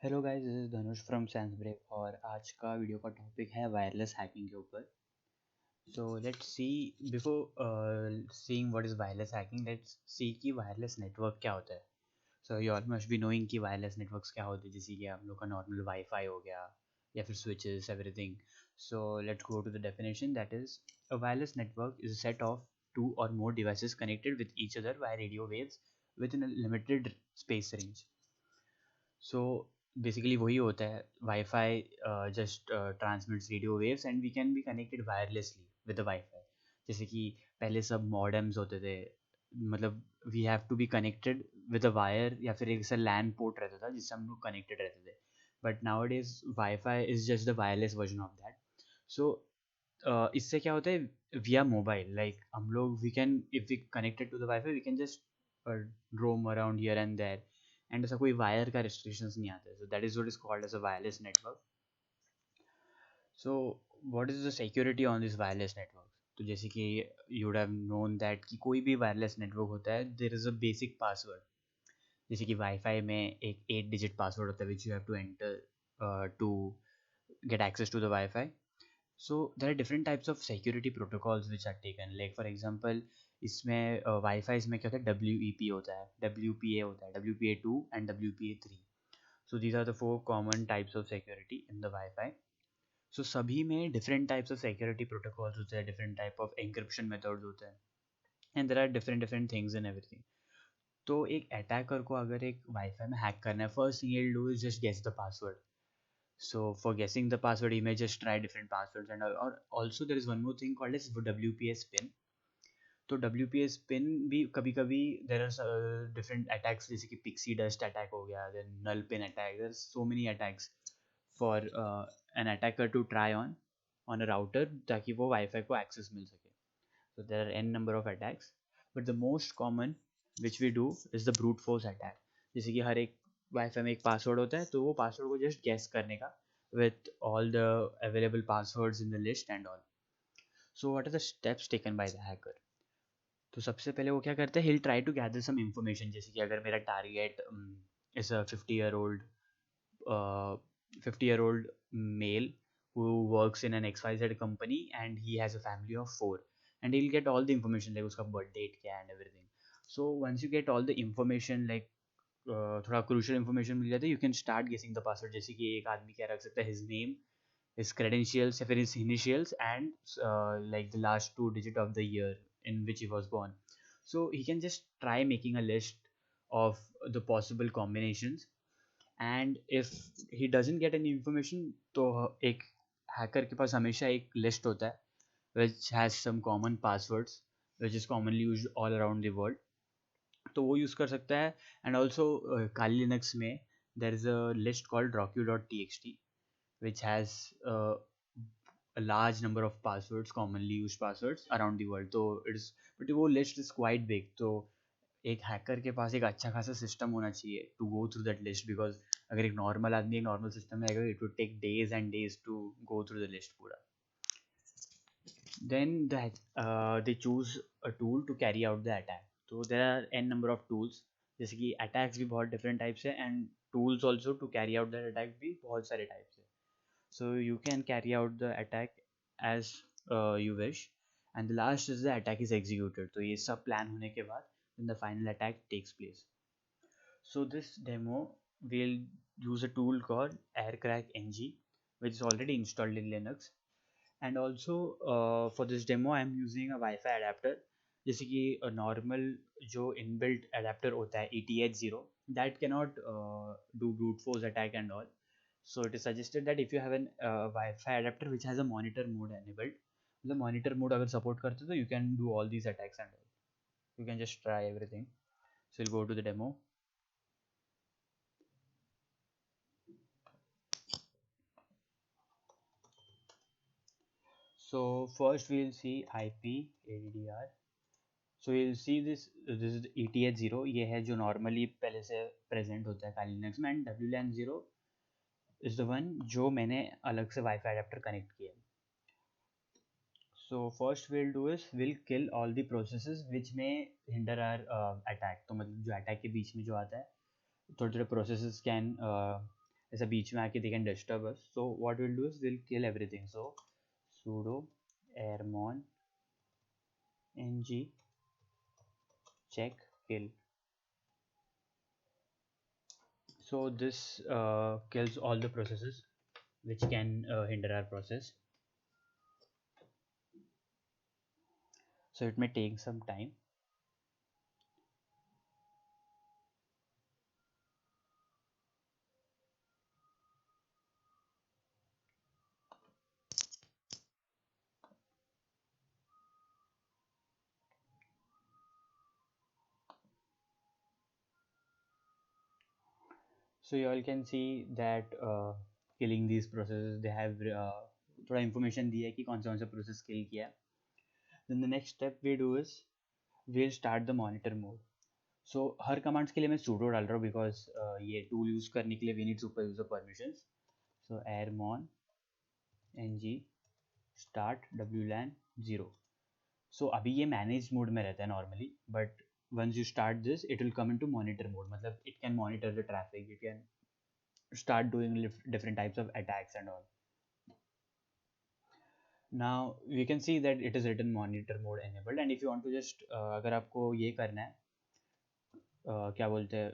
Hello guys, this is Dhanush from science break और आज का वीडियो का टॉपिक है वायरलेस हैकिंग के ऊपर। So let's see before seeing what is wireless hacking, let's see कि वायरलेस नेटवर्क क्या होता है। सो you all must be knowing कि वायरलेस नेटवर्क्स क्या होते हैं, जैसे कि हम लोग का नॉर्मल वाईफाई हो गया या फिर switches everything. So let's go to the definition, that is a wireless network is a set of two or more devices connected with each other via radio waves within a limited space range. So basically वही होता है, wifi just transmits radio waves and we can be connected wirelessly with the wifi. जैसे कि पहले सब modems होते थे, मतलब we have to be connected with a wire या फिर एक ऐसा लैन पोर्ट रहता था जिससे हम लोग कनेक्टेड रहते थे। But now it is wifi is just the wireless version of that. So इससे क्या होता है, विया मोबाइल लाइक हम लोग we can if we connected to the wifi we can just roam around here and there, and ऐसा कोई wire का restrictions नहीं आता है। So that is what is called as a wireless network. So what is the security on this wireless network? तो जैसे कि you would have known that कि कोई भी वायरलेस नेटवर्क होता है there is a basic password. जैसे कि वाईफाई में एक 8 डिजिट पासवर्ड होता है which you have to enter to get access to the Wi-Fi. So there are different types of security protocols which are taken. Like for example, इसमें wifi में क्या होता है, WEP होता है, WPA होता है, WPA2 and WPA3. So these are the four common types of security in the Wi-Fi. So सभी में different types of security protocols होते हैं, different type of encryption methods होते हैं, and there are different things in everything. तो एक attacker को अगर एक वाईफाई में हैक करना है, first thing he'll do is just guess the password. So for guessing the password, you may just try different passwords and all. Or also there is one more thing called as WPS pin. तो WPS pin भी कभी कभी there are different attacks, जैसे कि pixie dust attack हो गया, then null pin attack. There's so many attacks for an attacker to try on a router ताकि वो Wi-Fi को access मिल सके. So there are n number of attacks, but the most common which we do is the brute force attack. जैसे कि हर एक wifi में एक password होता है, तो वो पासवर्ड को जस्ट गैस करने का with all the available passwords in the list and all. So what are the steps taken by the hacker? तो सबसे पहले वो क्या करते हैं, he'll try to gather some information. जैसे कि अगर मेरा target is a 50-year-old male who works in an XYZ company and he has a family of 4, and he'll get all the information like उसका birth date क्या है and everything. So once you get all the information, like थोड़ा crucial information मिल जाता है, you can start गेसिंग the password. जैसे कि एक आदमी क्या रख सकता है, हिज नेम, his credentials या फिर his initials and like the last 2 digit of the year in which he was born. So he can just try making a list of the possible combinations, and if he doesn't get any information, तो एक hacker के पास हमेशा एक list होता है which has some common passwords which is commonly used all around the world, तो वो use कर सकता है। एंड ऑल्सो काली लिनक्स में there is a list called rocky.txt which has a large number of passwords, commonly used passwords around the world. तो it's but वो list is quite big, तो एक हैकर के पास एक अच्छा खासा सिस्टम होना चाहिए to go through that list, because अगर एक नॉर्मल आदमी एक नॉर्मल सिस्टम में आएगा, it would take days and days to go through the list पूरा। Then they choose a tool to carry out the attack. So there are n number of tools, जैसे कि attacks भी बहुत different types है and tools also to carry out that attack भी बहुत सारे types है. So you can carry out the attack as you wish, and the last is the attack is executed. तो ये सब plan होने के बाद then the final attack takes place. So this demo will use a tool called aircrack-ng which is already installed in Linux. And also for this demo I am using a Wi-Fi adapter, जैसे कि normal जो inbuilt adapter होता है ETH0 that cannot do brute force attack and all. So it is suggested that if you have an Wi-Fi adapter which has a monitor mode enabled, the monitor mode अगर support करते तो you can do all these attacks and all. You can just try everything. So we'll go to the demo. So first we'll see IP ADDR. So you see this is ETH0, ये है जो normally पहले से present होता है काली Linux में, and WLAN0 is the one जो मैंने अलग से वाईफाई अडेप्टर कनेक्ट किया। So first will do is will kill all the processes विच में हिंडर आर अटैक। तो मतलब जो अटैक के बीच में जो आता है, थोड़े थोड़े प्रोसेसेस कैन ऐसा बीच में आके they can disturb us. So what we'll do is we'll kill everything. So sudo airmon ng check kill. So this kills all the processes which can hinder our process. So it may take some time. So you all can see that killing these processes, they have थोड़ा information दिया है कि कौन सा process kill किया. Then the next step we do is we'll start the monitor mode. So her commands के लिए मैं sudo डाल रहा हूँ because ये tool use करने के लिए we need super user permissions. So airmon ng start wlan 0. So अभी ये managed mode में रहता है normally, but once you start this it will come into monitor mode. मतलब it can monitor the traffic, it can start doing different types of attacks and all. Now we can see that it is written monitor mode enabled, and if you want to just अगर आपको ये करना है क्या बोलते हैं,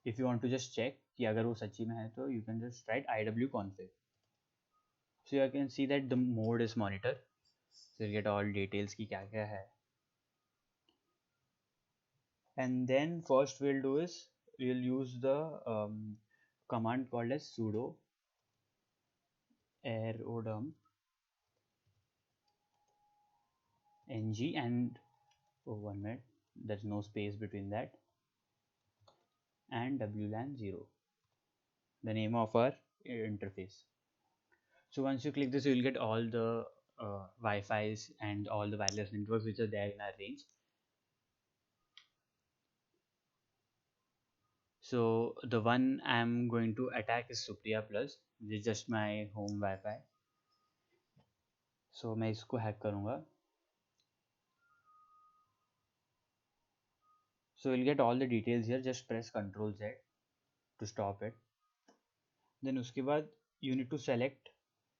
if you want to just check कि अगर वो सच्ची में है तो you can just write iwconfig. So you can see that the mode is monitor, so you get all details की क्या क्या है. And then first we'll do is we'll use the command called as sudo aerodump ng, and oh, 1 minute, there's no space between that, and wlan 0, the name of our interface. So once you click this, you will get all the Wi-Fi's and all the wireless networks which are there in our range. So the one I'm going to attack is Supriya Plus. This is just my home Wi-Fi. So मैं इसको hack करूँगा. So you'll get all the details here. Just press Ctrl Z to stop it. Then उसके बाद you need to select.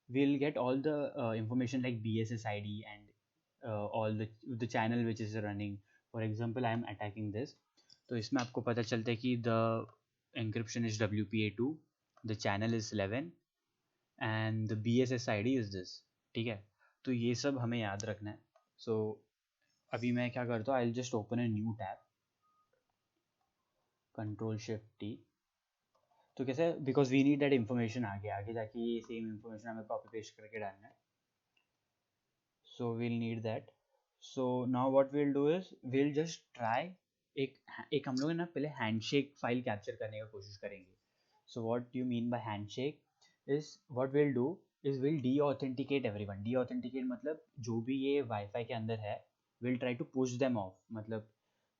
We'll get all the information like BSS ID and all the channel which is running. For example, I am attacking this. तो इसमें आपको पता चलता है कि the encryption is WPA2, the channel is 11 and the BSS ID is this. ठीक है, तो ये सब हमें याद रखना है. So अभी मैं क्या करता हूँ, I'll just open a new tab, Control Shift T. तो कैसे, because we need that information आगे जाके ये सेम इन्फॉर्मेशन हमें कॉपी पेस्ट करके डालना है. So we'll need that. So now what we'll do is we'll just try एक हम लोग ना पहले हैंडशेक फाइल कैप्चर करने का कोशिश करेंगे. So what you mean by handshake is what we'll do is will deauthenticate everyone. Deauthenticate मतलब जो भी ये वाईफाई के अंदर है will try to push them off. मतलब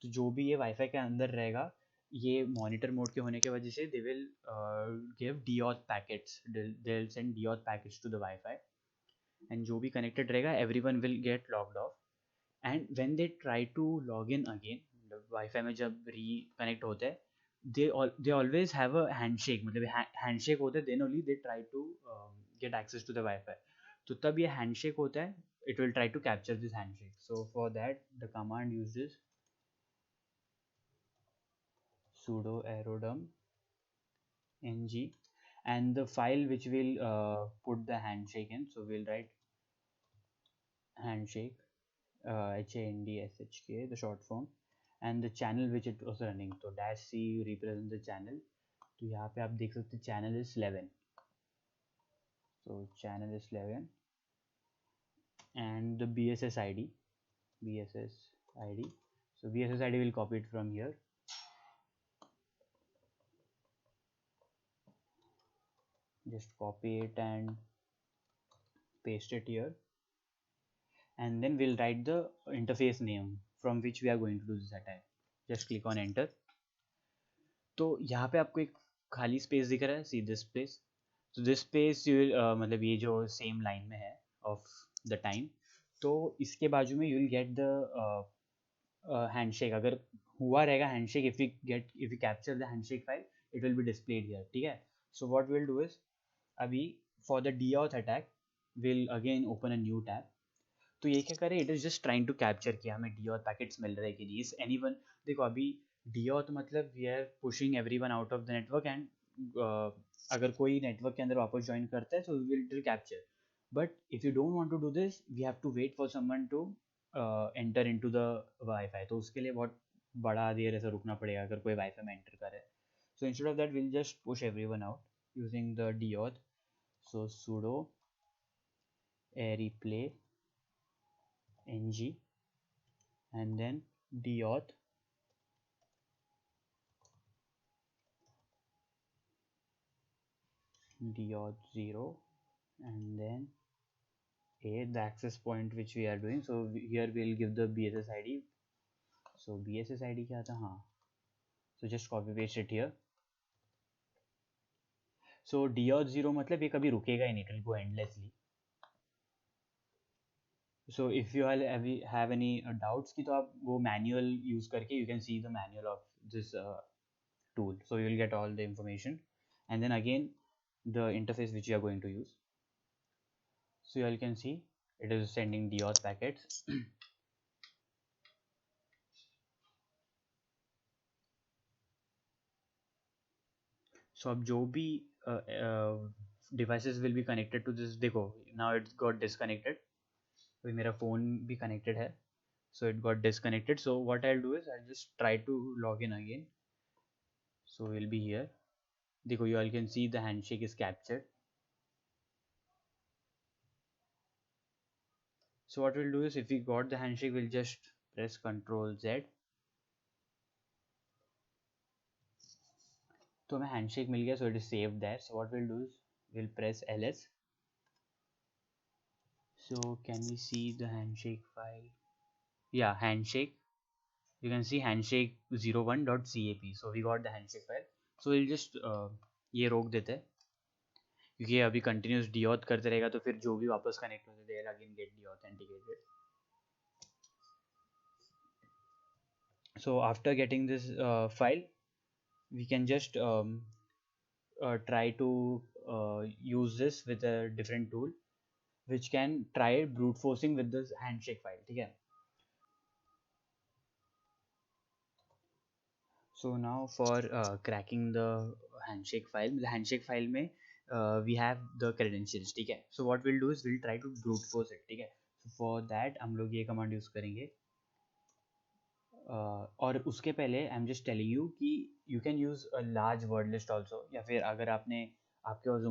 तो जो भी ये वाईफाई के अंदर रहेगा, ये मॉनिटर मोड के होने की वजह से they will give deauth packets, they will send deauth packets to the wifi, and जो भी कनेक्टेड रहेगा everyone will get logged off. And when they try to log in again, wifi में जब रिकनेक्ट होते हैं, they always have a handshake. मतलब handshake होता है, then only they try to get access to the Wi-Fi. तो तब ये handshake होता है, it will try to capture this handshake. So for that the command uses sudo aerodump ng, and the file which will put the handshake in, so we'll write handshake, handshk, the short form, and the channel which it was running, तो -c represent the channel. तो यहाँ पे आप देख सकते हैं channel is 11, so channel is 11, and the BSS ID, so BSS ID will copy it from here. Just copy it and paste it here, and then we'll write the interface name from which we are going to do this attack. Just click on enter. तो यहाँ पे आपको एक खाली space दिख रहा है, see this space. तो दिस स्पेस यू मतलब ये जो सेम लाइन में है ऑफ द टाइम, तो इसके बाजू में you will get the handshake. अगर हुआ रहेगा handshake, if you capture the handshake file, it will be displayed here. ठीक है, So what we'll do is, अभी for the deauth attack we'll again open a new tab. तो ये क्या करे, it is just trying to capture कि हमें D auth packets मिल रहे हैं कि नहीं, इज एनी वन, देखो अभी डी ऑथ मतलब we are pushing everyone out of the network एंड अगर कोई नेटवर्क के अंदर वापस ज्वाइन करता है तो will will capture. But if you don't want to do this we have to wait for someone to enter into the wifi. तो उसके लिए बहुत बड़ा देर ऐसा रुकना पड़ेगा अगर कोई वाईफाई में एंटर करे. So instead of that will just push every one out using the D auth. So sudo replay ng and then deauth deauth 0 and then the access point which we are doing. So here we'll give the bss id. So bss id क्या था, हाँ, so just copy paste it here. So deauth 0 मतलब ये कभी रुकेगा ही नहीं, it will go endlessly. So if you all have any doubts की, तो आप वो manual use करके you can see the manual of this tool. So you will get all the information and then again the interface which you are going to use. So you all can see it is sending deauth packets. So अब जो भी devices will be connected to this, देखो now it's got disconnected. तो मेरा phone भी connected है, so it got disconnected. So what I'll do is I'll just try to log in again. So we'll be here. देखो you all can see the handshake is captured. So what we'll do is if we got the handshake we'll just press Ctrl Z. तो हमें handshake मिल गया, so it is saved there. So what we'll do is we'll press ls. So can we see the handshake file? Yeah, handshake. You can see handshake 01.cap. So we got the handshake file. So we'll just ये रोक देते हैं क्योंकि अभी continuous डीऑथ करते रहेगा तो फिर जो भी वापस कनेक्ट होते देगा again get deauthenticated. So after getting this file we can just try to use this with a different tool which can try brute forcing with this handshake file. ठीक है. So now for cracking the handshake file में we have the credentials. ठीक है. So what we'll do is we'll try to brute force it. ठीक है. So for that हम लोग ये कमांड यूज करेंगे. और उसके पहले I am just telling you कि you can use a large word list also, या फिर अगर आपने आपके पास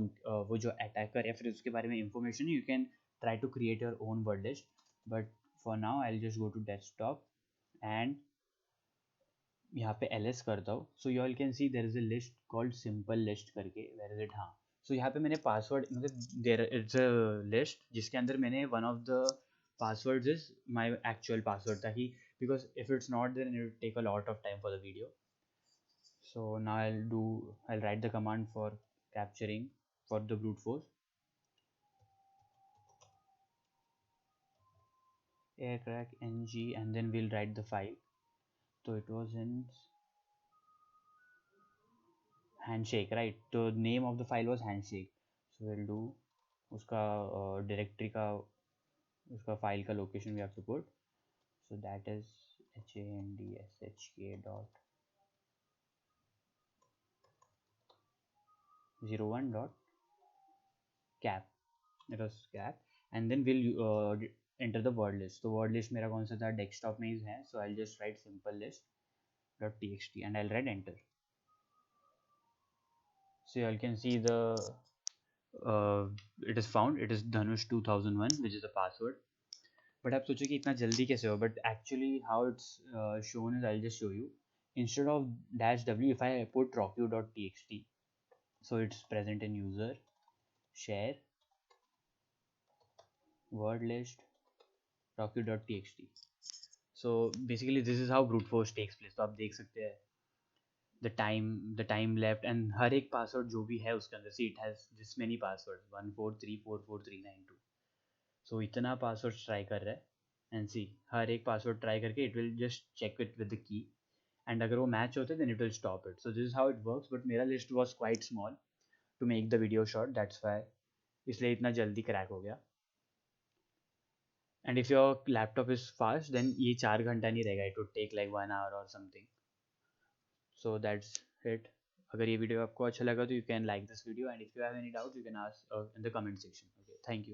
वो जो अटैकर है फिर उसके बारे में information you can try to create your own word list. But for now I will just go to desktop and यहाँ पे ls करता हूँ. So you all can see there is a list called simple list करके. Where is it? हाँ. सो यहाँ पे मैंने पासवर्ड मतलब देयर इट्स अ लिस्ट जिसके अंदर मैंने one of the passwords is my actual password ताकि because if it's not then it will take a lot of time for the video. So now I'll write the command for capturing for the brute force. aircrack-ng and then we'll write the file. So it was in handshake, right? So name of the file was handshake. So we'll do उसका directory का उसका file का location we have to put. So that is handshk dot 01 dot cap. It was cap and then we'll enter the word list. तो word list मेरा कौन सा था, desktop में ही है. So I'll just write simple list dot txt and I'll write enter. So you all can see the it is found. It is Dhanush 2001 which is the password. But आप सोचो कि इतना जल्दी कैसे हो, but actually how it's shown is I'll just show you. Instead of -w if I put rockview.txt, so it's present in user share word list rockview.txt. So basically this is how brute force takes place. तो आप देख सकते हैं the time left and हर एक password जो भी है उसके अंदर से it has this many passwords 143443992. So इतना पासवर्ड ट्राई कर रहा है and see हर एक पासवर्ड ट्राई करके it will just check it with the key and अगर वो मैच होता है then it will stop it. So this is how it works. But मेरा list was quite small. To make the video short, that's why, इसलिए इतना जल्दी crack हो गया. And if your laptop is fast then ये 4 घंटा नहीं रहेगा, it would take like 1 hour और समथिंग. So that's it. अगर ये वीडियो आपको अच्छा लगा तो you can like this video, and if you have any doubt you can ask in the comment section. Okay, thank you.